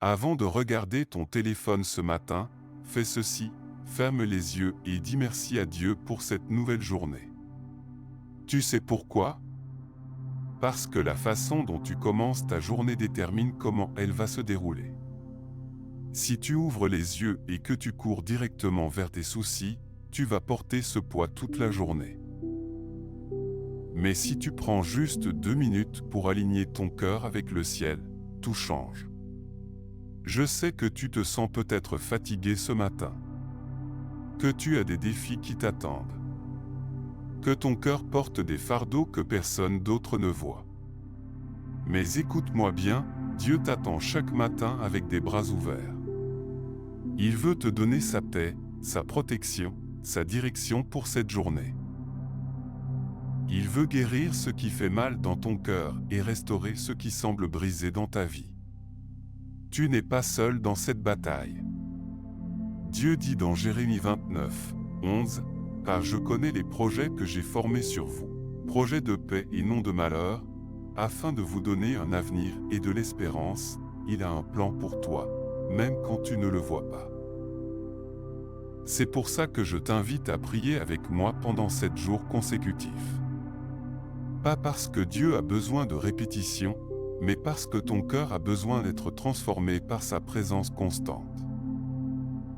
Avant de regarder ton téléphone ce matin, fais ceci, ferme les yeux et dis merci à Dieu pour cette nouvelle journée. Tu sais pourquoi? Parce que la façon dont tu commences ta journée détermine comment elle va se dérouler. Si tu ouvres les yeux et que tu cours directement vers tes soucis, tu vas porter ce poids toute la journée. Mais si tu prends juste 2 minutes pour aligner ton cœur avec le ciel, tout change. Je sais que tu te sens peut-être fatigué ce matin, que tu as des défis qui t'attendent, que ton cœur porte des fardeaux que personne d'autre ne voit. Mais écoute-moi bien, Dieu t'attend chaque matin avec des bras ouverts. Il veut te donner sa paix, sa protection, sa direction pour cette journée. Il veut guérir ce qui fait mal dans ton cœur et restaurer ce qui semble brisé dans ta vie. Tu n'es pas seul dans cette bataille. Dieu dit dans Jérémie 29, 11, « Car je connais les projets que j'ai formés sur vous, projets de paix et non de malheur, afin de vous donner un avenir et de l'espérance, il a un plan pour toi, même quand tu ne le vois pas. » C'est pour ça que je t'invite à prier avec moi pendant 7 jours consécutifs. Pas parce que Dieu a besoin de répétition, mais parce que ton cœur a besoin d'être transformé par sa présence constante.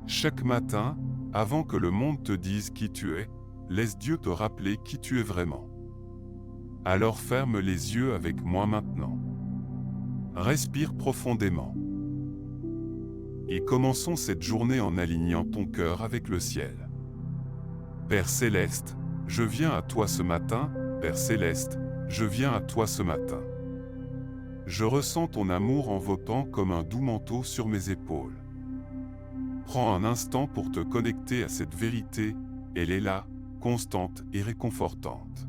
Chaque matin, avant que le monde te dise qui tu es, laisse Dieu te rappeler qui tu es vraiment. Alors ferme les yeux avec moi maintenant. Respire profondément. Et commençons cette journée en alignant ton cœur avec le ciel. Père Céleste, je viens à toi ce matin, Père Céleste, je viens à toi ce matin. Je ressens ton amour enveloppant comme un doux manteau sur mes épaules. Prends un instant pour te connecter à cette vérité, elle est là, constante et réconfortante.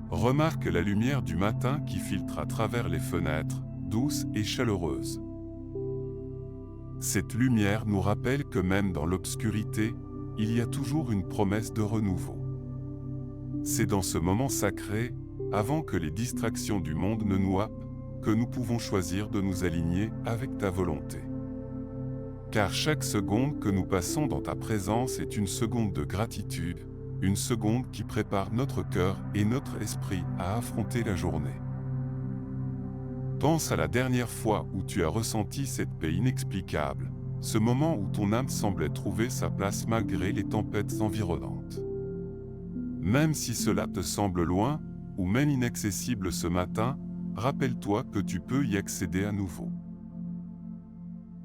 Remarque la lumière du matin qui filtre à travers les fenêtres, douce et chaleureuse. Cette lumière nous rappelle que même dans l'obscurité, il y a toujours une promesse de renouveau. C'est dans ce moment sacré, avant que les distractions du monde ne nous happent, que nous pouvons choisir de nous aligner avec ta volonté. Car chaque seconde que nous passons dans ta présence est une seconde de gratitude, une seconde qui prépare notre cœur et notre esprit à affronter la journée. Pense à la dernière fois où tu as ressenti cette paix inexplicable, ce moment où ton âme semblait trouver sa place malgré les tempêtes environnantes. Même si cela te semble loin, ou même inaccessible ce matin, rappelle-toi que tu peux y accéder à nouveau.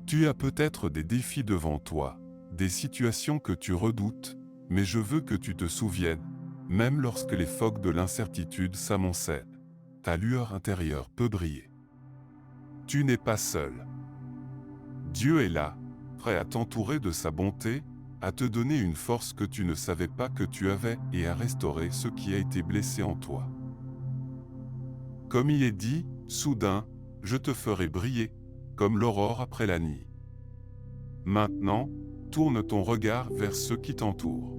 Tu as peut-être des défis devant toi, des situations que tu redoutes, mais je veux que tu te souviennes, même lorsque les phoques de l'incertitude s'amoncellent, ta lueur intérieure peut briller. Tu n'es pas seul. Dieu est là, prêt à t'entourer de sa bonté, à te donner une force que tu ne savais pas que tu avais et à restaurer ce qui a été blessé en toi. Comme il est dit, soudain, je te ferai briller, comme l'aurore après la nuit. Maintenant, tourne ton regard vers ceux qui t'entourent.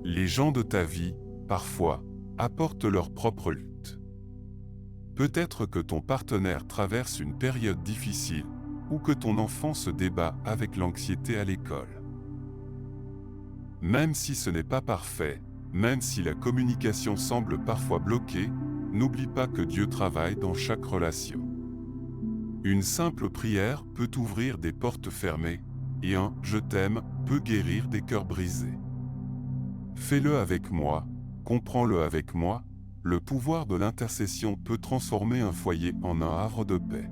Les gens de ta vie, parfois, apportent leur propre lutte. Peut-être que ton partenaire traverse une période difficile, ou que ton enfant se débat avec l'anxiété à l'école. Même si ce n'est pas parfait, même si la communication semble parfois bloquée, n'oublie pas que Dieu travaille dans chaque relation. Une simple prière peut ouvrir des portes fermées, et un « je t'aime » peut guérir des cœurs brisés. Fais-le avec moi, comprends-le avec moi, le pouvoir de l'intercession peut transformer un foyer en un havre de paix.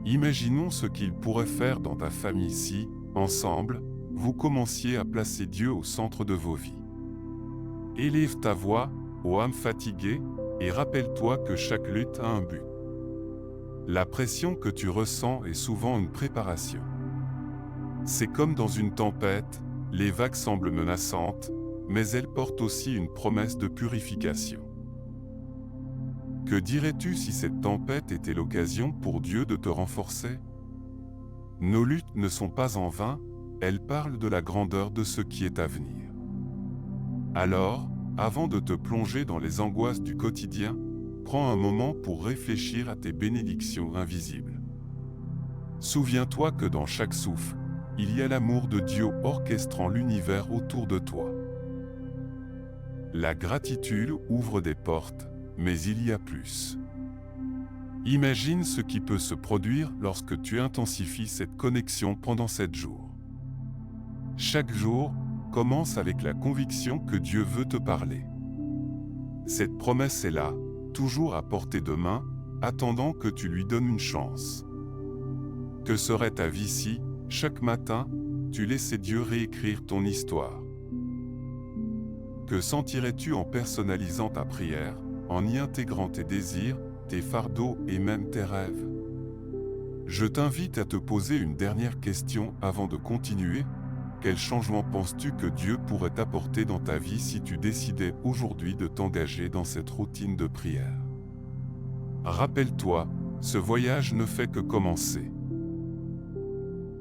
Imaginons ce qu'il pourrait faire dans ta famille si, ensemble, vous commenciez à placer Dieu au centre de vos vies. Élève ta voix, ô âme fatiguée, et rappelle-toi que chaque lutte a un but. La pression que tu ressens est souvent une préparation. C'est comme dans une tempête, les vagues semblent menaçantes, mais elles portent aussi une promesse de purification. Que dirais-tu si cette tempête était l'occasion pour Dieu de te renforcer? Nos luttes ne sont pas en vain, elles parlent de la grandeur de ce qui est à venir. Alors, avant de te plonger dans les angoisses du quotidien, prends un moment pour réfléchir à tes bénédictions invisibles. Souviens-toi que dans chaque souffle, il y a l'amour de Dieu orchestrant l'univers autour de toi. La gratitude ouvre des portes, mais il y a plus. Imagine ce qui peut se produire lorsque tu intensifies cette connexion pendant 7 jours. Chaque jour, commence avec la conviction que Dieu veut te parler. Cette promesse est là, toujours à portée de main, attendant que tu lui donnes une chance. Que serait ta vie si, chaque matin, tu laissais Dieu réécrire ton histoire? Que sentirais-tu en personnalisant ta prière, en y intégrant tes désirs, tes fardeaux et même tes rêves? Je t'invite à te poser une dernière question avant de continuer. Quel changement penses-tu que Dieu pourrait apporter dans ta vie si tu décidais aujourd'hui de t'engager dans cette routine de prière? Rappelle-toi, ce voyage ne fait que commencer.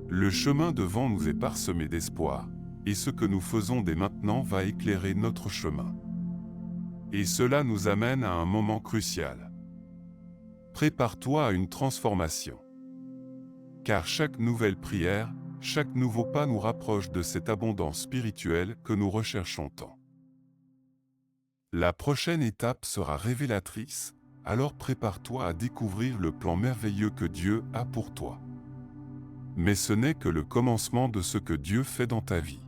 Le chemin devant nous est parsemé d'espoir, et ce que nous faisons dès maintenant va éclairer notre chemin. Et cela nous amène à un moment crucial. Prépare-toi à une transformation. Car chaque nouvelle prière, chaque nouveau pas nous rapproche de cette abondance spirituelle que nous recherchons tant. La prochaine étape sera révélatrice, alors prépare-toi à découvrir le plan merveilleux que Dieu a pour toi. Mais ce n'est que le commencement de ce que Dieu fait dans ta vie.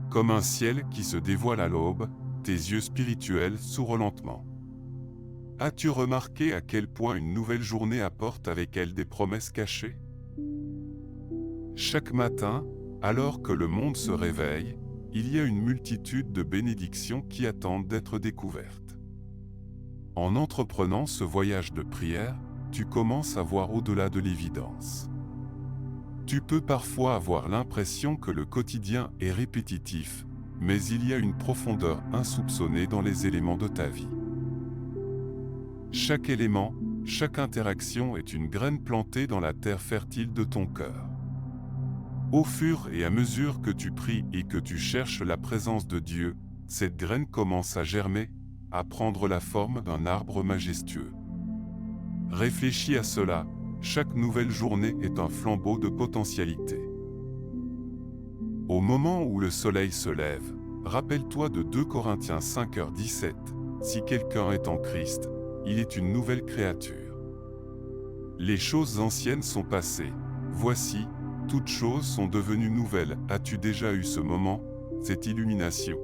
Comme un ciel qui se dévoile à l'aube, tes yeux spirituels s'ouvrent lentement. As-tu remarqué à quel point une nouvelle journée apporte avec elle des promesses cachées? Chaque matin, alors que le monde se réveille, il y a une multitude de bénédictions qui attendent d'être découvertes. En entreprenant ce voyage de prière, tu commences à voir au-delà de l'évidence. Tu peux parfois avoir l'impression que le quotidien est répétitif, mais il y a une profondeur insoupçonnée dans les éléments de ta vie. Chaque élément, chaque interaction est une graine plantée dans la terre fertile de ton cœur. Au fur et à mesure que tu pries et que tu cherches la présence de Dieu, cette graine commence à germer, à prendre la forme d'un arbre majestueux. Réfléchis à cela, chaque nouvelle journée est un flambeau de potentialité. Au moment où le soleil se lève, rappelle-toi de 2 Corinthiens 5h17, si quelqu'un est en Christ, il est une nouvelle créature. Les choses anciennes sont passées, voici, toutes choses sont devenues nouvelles. As-tu déjà eu ce moment, cette illumination,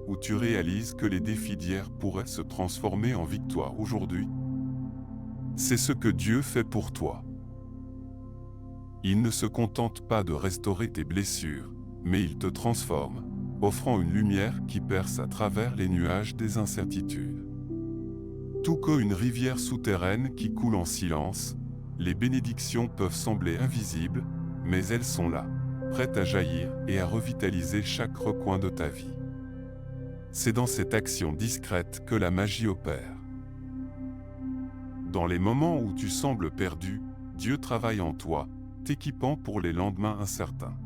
où tu réalises que les défis d'hier pourraient se transformer en victoire aujourd'hui? C'est ce que Dieu fait pour toi. Il ne se contente pas de restaurer tes blessures, mais il te transforme, offrant une lumière qui perce à travers les nuages des incertitudes. Tout comme une rivière souterraine qui coule en silence, les bénédictions peuvent sembler invisibles, mais elles sont là, prêtes à jaillir et à revitaliser chaque recoin de ta vie. C'est dans cette action discrète que la magie opère. Dans les moments où tu sembles perdu, Dieu travaille en toi, t'équipant pour les lendemains incertains.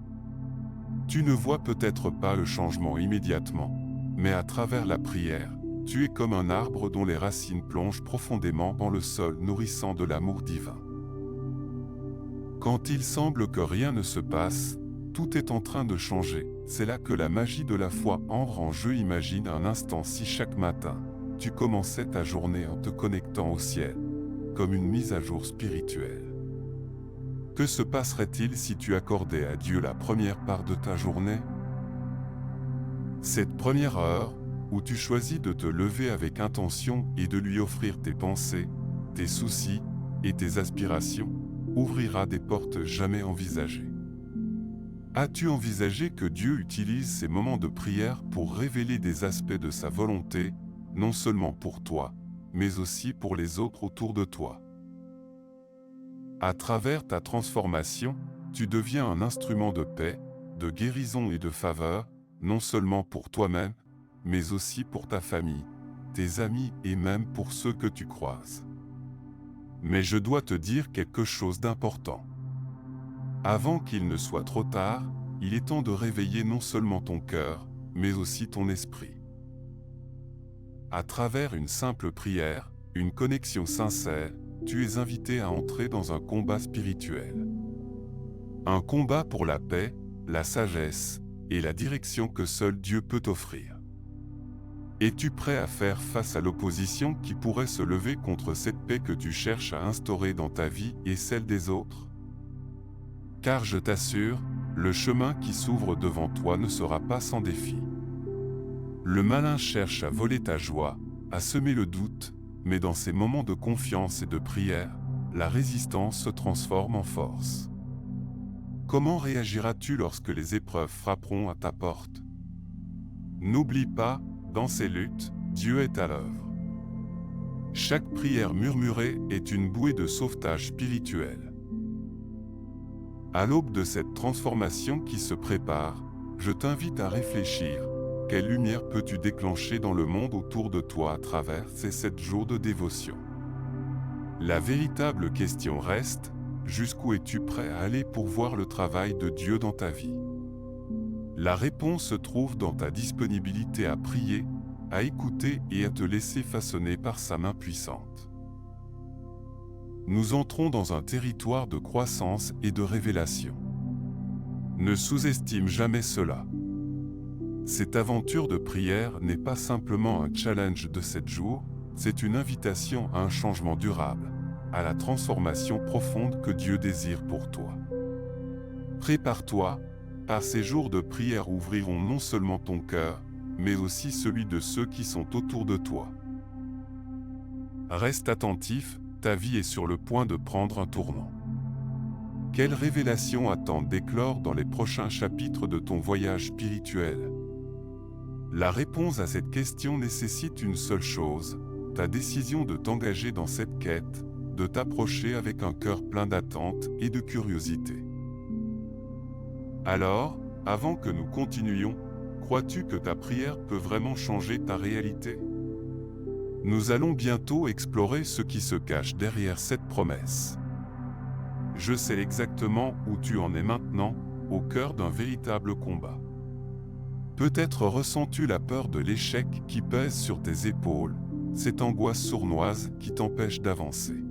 Tu ne vois peut-être pas le changement immédiatement, mais à travers la prière, tu es comme un arbre dont les racines plongent profondément dans le sol nourrissant de l'amour divin. Quand il semble que rien ne se passe, tout est en train de changer. C'est là que la magie de la foi entre en jeu. Imagine un instant si chaque matin, tu commençais ta journée en te connectant au ciel, comme une mise à jour spirituelle. Que se passerait-il si tu accordais à Dieu la première part de ta journée? Cette première heure, où tu choisis de te lever avec intention et de lui offrir tes pensées, tes soucis et tes aspirations, ouvrira des portes jamais envisagées. As-tu envisagé que Dieu utilise ces moments de prière pour révéler des aspects de sa volonté, non seulement pour toi, mais aussi pour les autres autour de toi? À travers ta transformation, tu deviens un instrument de paix, de guérison et de faveur, non seulement pour toi-même, mais aussi pour ta famille, tes amis et même pour ceux que tu croises. Mais je dois te dire quelque chose d'important. Avant qu'il ne soit trop tard, il est temps de réveiller non seulement ton cœur, mais aussi ton esprit. À travers une simple prière, une connexion sincère, tu es invité à entrer dans un combat spirituel. Un combat pour la paix, la sagesse et la direction que seul Dieu peut offrir. Es-tu prêt à faire face à l'opposition qui pourrait se lever contre cette paix que tu cherches à instaurer dans ta vie et celle des autres? Car je t'assure, le chemin qui s'ouvre devant toi ne sera pas sans défi. Le malin cherche à voler ta joie, à semer le doute, mais dans ces moments de confiance et de prière, la résistance se transforme en force. Comment réagiras-tu lorsque les épreuves frapperont à ta porte? N'oublie pas, dans ces luttes, Dieu est à l'œuvre. Chaque prière murmurée est une bouée de sauvetage spirituel. À l'aube de cette transformation qui se prépare, je t'invite à réfléchir. Quelle lumière peux-tu déclencher dans le monde autour de toi à travers ces 7 jours de dévotion? La véritable question reste, jusqu'où es-tu prêt à aller pour voir le travail de Dieu dans ta vie? La réponse se trouve dans ta disponibilité à prier, à écouter et à te laisser façonner par sa main puissante. Nous entrons dans un territoire de croissance et de révélation. Ne sous-estime jamais cela. Cette aventure de prière n'est pas simplement un challenge de 7 jours, c'est une invitation à un changement durable, à la transformation profonde que Dieu désire pour toi. Prépare-toi, car ces jours de prière ouvriront non seulement ton cœur, mais aussi celui de ceux qui sont autour de toi. Reste attentif, ta vie est sur le point de prendre un tournant. Quelle révélation attend d'éclore dans les prochains chapitres de ton voyage spirituel? La réponse à cette question nécessite une seule chose, ta décision de t'engager dans cette quête, de t'approcher avec un cœur plein d'attente et de curiosité. Alors, avant que nous continuions, crois-tu que ta prière peut vraiment changer ta réalité? Nous allons bientôt explorer ce qui se cache derrière cette promesse. Je sais exactement où tu en es maintenant, au cœur d'un véritable combat. Peut-être ressens-tu la peur de l'échec qui pèse sur tes épaules, cette angoisse sournoise qui t'empêche d'avancer.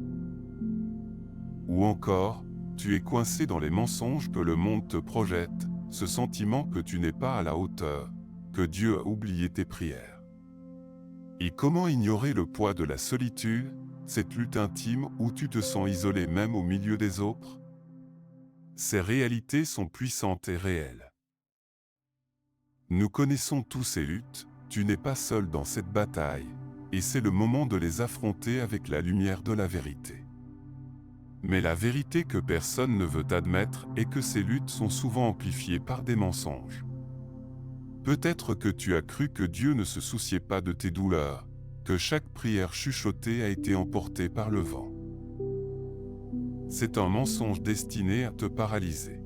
Ou encore, tu es coincé dans les mensonges que le monde te projette, ce sentiment que tu n'es pas à la hauteur, que Dieu a oublié tes prières. Et comment ignorer le poids de la solitude, cette lutte intime où tu te sens isolé même au milieu des autres? Ces réalités sont puissantes et réelles. Nous connaissons tous ces luttes, tu n'es pas seul dans cette bataille, et c'est le moment de les affronter avec la lumière de la vérité. Mais la vérité que personne ne veut admettre est que ces luttes sont souvent amplifiées par des mensonges. Peut-être que tu as cru que Dieu ne se souciait pas de tes douleurs, que chaque prière chuchotée a été emportée par le vent. C'est un mensonge destiné à te paralyser.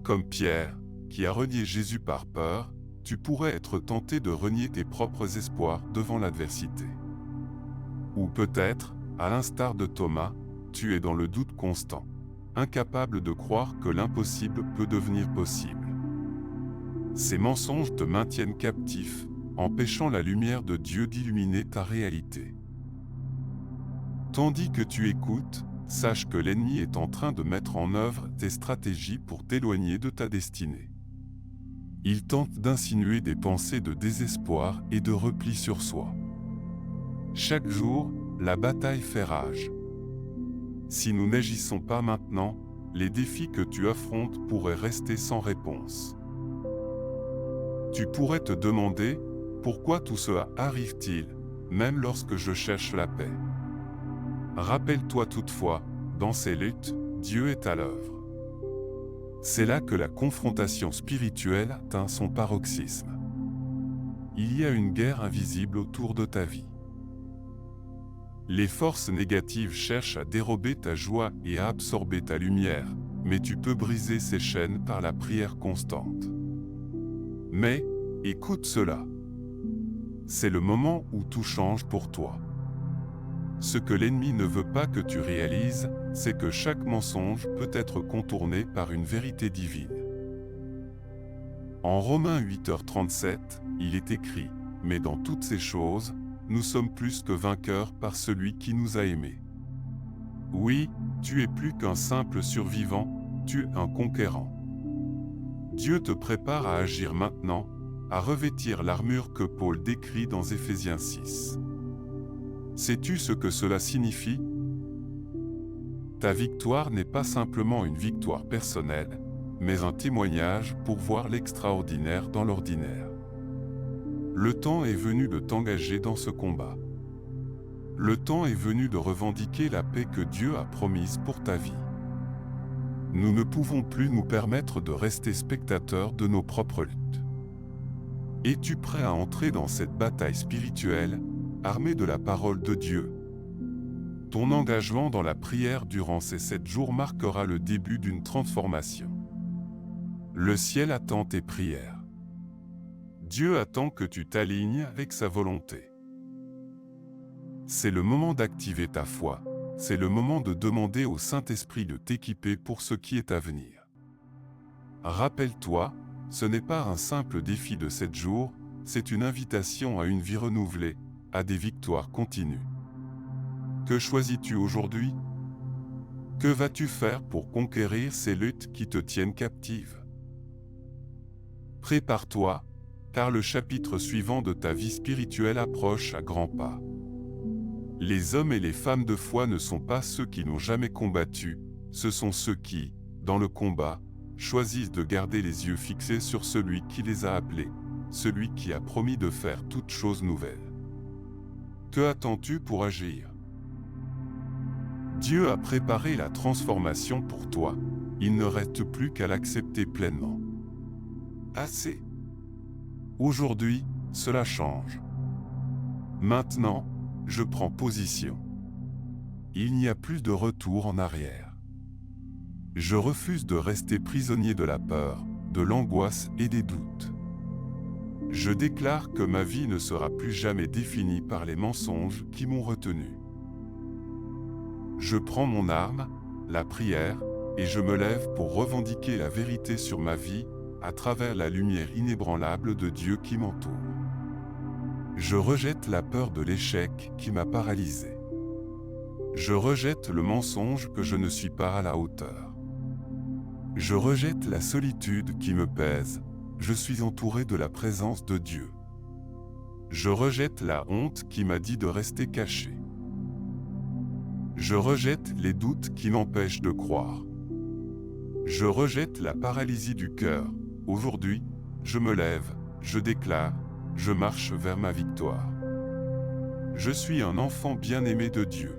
Comme Pierre, qui a renié Jésus par peur, tu pourrais être tenté de renier tes propres espoirs devant l'adversité. Ou peut-être, à l'instar de Thomas, tu es dans le doute constant, incapable de croire que l'impossible peut devenir possible. Ces mensonges te maintiennent captif, empêchant la lumière de Dieu d'illuminer ta réalité. Tandis que tu écoutes, sache que l'ennemi est en train de mettre en œuvre des stratégies pour t'éloigner de ta destinée. Il tente d'insinuer des pensées de désespoir et de repli sur soi. Chaque jour, la bataille fait rage. Si nous n'agissons pas maintenant, les défis que tu affrontes pourraient rester sans réponse. Tu pourrais te demander, pourquoi tout cela arrive-t-il, même lorsque je cherche la paix? Rappelle-toi toutefois, dans ces luttes, Dieu est à l'œuvre. C'est là que la confrontation spirituelle atteint son paroxysme. Il y a une guerre invisible autour de ta vie. Les forces négatives cherchent à dérober ta joie et à absorber ta lumière, mais tu peux briser ces chaînes par la prière constante. Mais, écoute cela. C'est le moment où tout change pour toi. Ce que l'ennemi ne veut pas que tu réalises, c'est que chaque mensonge peut être contourné par une vérité divine. En Romains 8h37, il est écrit « Mais dans toutes ces choses, nous sommes plus que vainqueurs par celui qui nous a aimés. » Oui, tu es plus qu'un simple survivant, tu es un conquérant. Dieu te prépare à agir maintenant, à revêtir l'armure que Paul décrit dans Éphésiens 6. Sais-tu ce que cela signifie? Ta victoire n'est pas simplement une victoire personnelle, mais un témoignage pour voir l'extraordinaire dans l'ordinaire. Le temps est venu de t'engager dans ce combat. Le temps est venu de revendiquer la paix que Dieu a promise pour ta vie. Nous ne pouvons plus nous permettre de rester spectateurs de nos propres luttes. Es-tu prêt à entrer dans cette bataille spirituelle, armé de la parole de Dieu? Ton engagement dans la prière durant ces 7 jours marquera le début d'une transformation. Le ciel attend tes prières. Dieu attend que tu t'alignes avec sa volonté. C'est le moment d'activer ta foi, c'est le moment de demander au Saint-Esprit de t'équiper pour ce qui est à venir. Rappelle-toi, ce n'est pas un simple défi de 7 jours, c'est une invitation à une vie renouvelée, à des victoires continues. Que choisis-tu aujourd'hui? Que vas-tu faire pour conquérir ces luttes qui te tiennent captive? Prépare-toi, car le chapitre suivant de ta vie spirituelle approche à grands pas. Les hommes et les femmes de foi ne sont pas ceux qui n'ont jamais combattu, ce sont ceux qui, dans le combat, choisissent de garder les yeux fixés sur celui qui les a appelés, celui qui a promis de faire toutes choses nouvelles. Que attends-tu pour agir? Dieu a préparé la transformation pour toi, il ne reste plus qu'à l'accepter pleinement. Assez. Aujourd'hui, cela change. Maintenant, je prends position. Il n'y a plus de retour en arrière. Je refuse de rester prisonnier de la peur, de l'angoisse et des doutes. Je déclare que ma vie ne sera plus jamais définie par les mensonges qui m'ont retenu. Je prends mon arme, la prière, et je me lève pour revendiquer la vérité sur ma vie, à travers la lumière inébranlable de Dieu qui m'entoure. Je rejette la peur de l'échec qui m'a paralysé. Je rejette le mensonge que je ne suis pas à la hauteur. Je rejette la solitude qui me pèse, je suis entouré de la présence de Dieu. Je rejette la honte qui m'a dit de rester caché. Je rejette les doutes qui m'empêchent de croire. Je rejette la paralysie du cœur. Aujourd'hui, je me lève, je déclare, je marche vers ma victoire. Je suis un enfant bien-aimé de Dieu.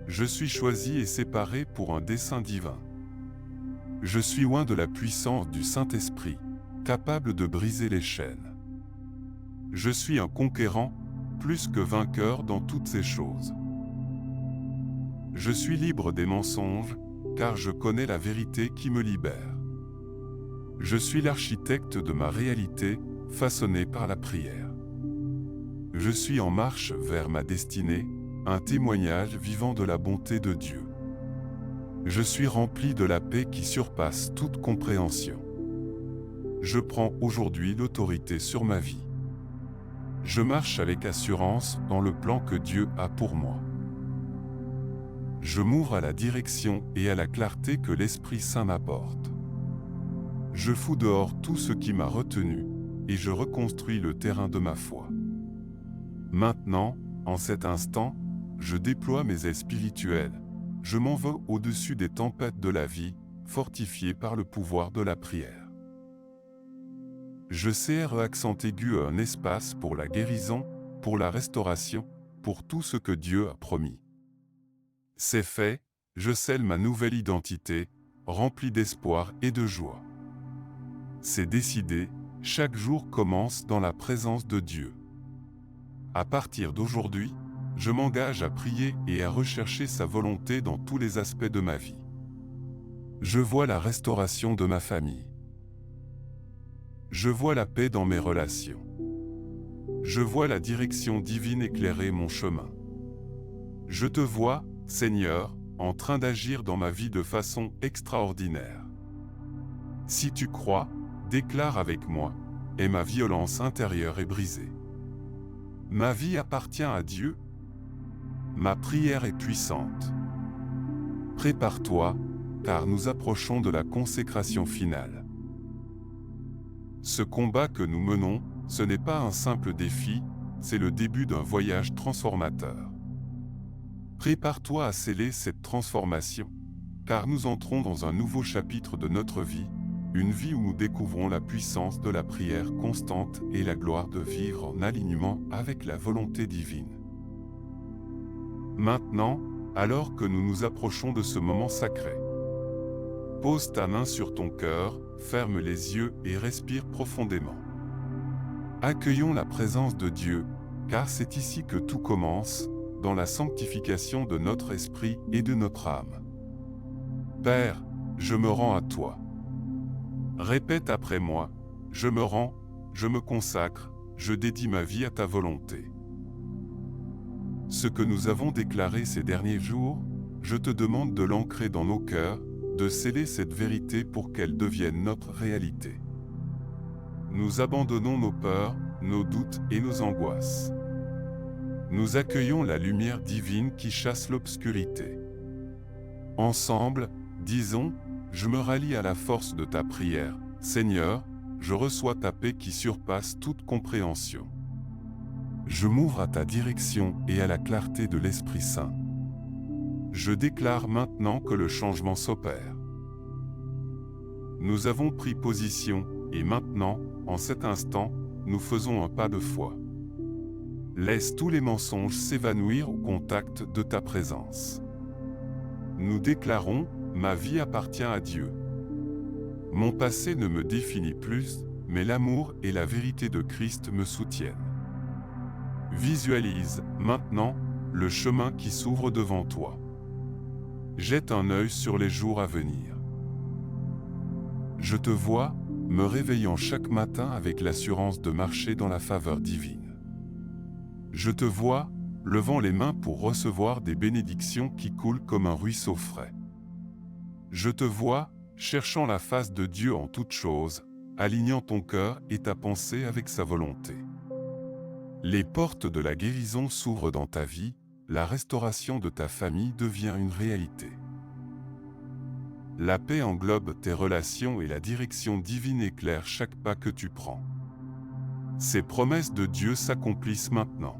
Je suis choisi et séparé pour un dessein divin. Je suis loin de la puissance du Saint-Esprit, capable de briser les chaînes. Je suis un conquérant, plus que vainqueur dans toutes ces choses. Je suis libre des mensonges, car je connais la vérité qui me libère. Je suis l'architecte de ma réalité, façonné par la prière. Je suis en marche vers ma destinée, un témoignage vivant de la bonté de Dieu. Je suis rempli de la paix qui surpasse toute compréhension. Je prends aujourd'hui l'autorité sur ma vie. Je marche avec assurance dans le plan que Dieu a pour moi. Je m'ouvre à la direction et à la clarté que l'Esprit Saint m'apporte. Je fous dehors tout ce qui m'a retenu, et je reconstruis le terrain de ma foi. Maintenant, en cet instant, je déploie mes ailes spirituelles, je m'envole au-dessus des tempêtes de la vie, fortifié par le pouvoir de la prière. Je serre accent aigu un espace pour la guérison, pour la restauration, pour tout ce que Dieu a promis. C'est fait, je scelle ma nouvelle identité, remplie d'espoir et de joie. C'est décidé, chaque jour commence dans la présence de Dieu. À partir d'aujourd'hui, je m'engage à prier et à rechercher sa volonté dans tous les aspects de ma vie. Je vois la restauration de ma famille. Je vois la paix dans mes relations. Je vois la direction divine éclairer mon chemin. Je te vois, Seigneur, en train d'agir dans ma vie de façon extraordinaire. Si tu crois, déclare avec moi, et ma violence intérieure est brisée. Ma vie appartient à Dieu. Ma prière est puissante. Prépare-toi, car nous approchons de la consécration finale. Ce combat que nous menons, ce n'est pas un simple défi, c'est le début d'un voyage transformateur. Prépare-toi à sceller cette transformation, car nous entrons dans un nouveau chapitre de notre vie, une vie où nous découvrons la puissance de la prière constante et la gloire de vivre en alignement avec la volonté divine. Maintenant, alors que nous nous approchons de ce moment sacré, pose ta main sur ton cœur, ferme les yeux et respire profondément. Accueillons la présence de Dieu, car c'est ici que tout commence, dans la sanctification de notre esprit et de notre âme. Père, je me rends à toi. Répète après moi, je me rends, je me consacre, je dédie ma vie à ta volonté. Ce que nous avons déclaré ces derniers jours, je te demande de l'ancrer dans nos cœurs, de sceller cette vérité pour qu'elle devienne notre réalité. Nous abandonnons nos peurs, nos doutes et nos angoisses. Nous accueillons la lumière divine qui chasse l'obscurité. Ensemble, disons, je me rallie à la force de ta prière. Seigneur, je reçois ta paix qui surpasse toute compréhension. Je m'ouvre à ta direction et à la clarté de l'Esprit Saint. Je déclare maintenant que le changement s'opère. Nous avons pris position, et maintenant, en cet instant, nous faisons un pas de foi. Laisse tous les mensonges s'évanouir au contact de ta présence. Nous déclarons, ma vie appartient à Dieu. Mon passé ne me définit plus, mais l'amour et la vérité de Christ me soutiennent. Visualise, maintenant, le chemin qui s'ouvre devant toi. Jette un œil sur les jours à venir. Je te vois, me réveillant chaque matin avec l'assurance de marcher dans la faveur divine. Je te vois, levant les mains pour recevoir des bénédictions qui coulent comme un ruisseau frais. Je te vois, cherchant la face de Dieu en toutes choses, alignant ton cœur et ta pensée avec sa volonté. Les portes de la guérison s'ouvrent dans ta vie, la restauration de ta famille devient une réalité. La paix englobe tes relations et la direction divine éclaire chaque pas que tu prends. Ces promesses de Dieu s'accomplissent maintenant.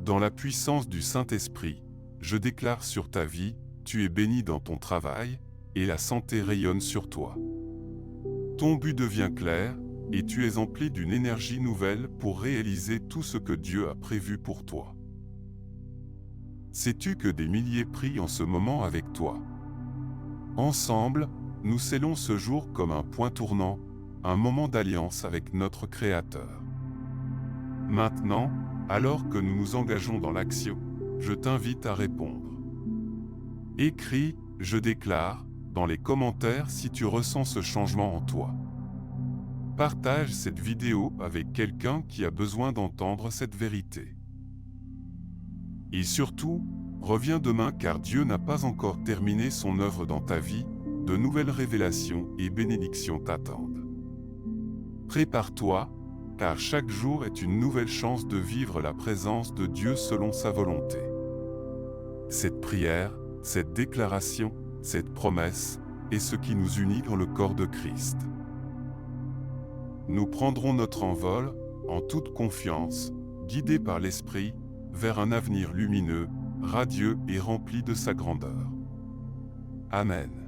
Dans la puissance du Saint-Esprit, je déclare sur ta vie, tu es béni dans ton travail, et la santé rayonne sur toi. Ton but devient clair, et tu es empli d'une énergie nouvelle pour réaliser tout ce que Dieu a prévu pour toi. Sais-tu que des milliers prient en ce moment avec toi? Ensemble, nous scellons ce jour comme un point tournant, un moment d'alliance avec notre Créateur. Maintenant, alors que nous nous engageons dans l'action, je t'invite à répondre. Écris « Je déclare » dans les commentaires si tu ressens ce changement en toi. Partage cette vidéo avec quelqu'un qui a besoin d'entendre cette vérité. Et surtout, reviens demain car Dieu n'a pas encore terminé son œuvre dans ta vie, de nouvelles révélations et bénédictions t'attendent. Prépare-toi, car chaque jour est une nouvelle chance de vivre la présence de Dieu selon sa volonté. Cette prière, cette déclaration, cette promesse, est ce qui nous unit dans le corps de Christ. Nous prendrons notre envol, en toute confiance, guidés par l'Esprit, vers un avenir lumineux, radieux et rempli de sa grandeur. Amen.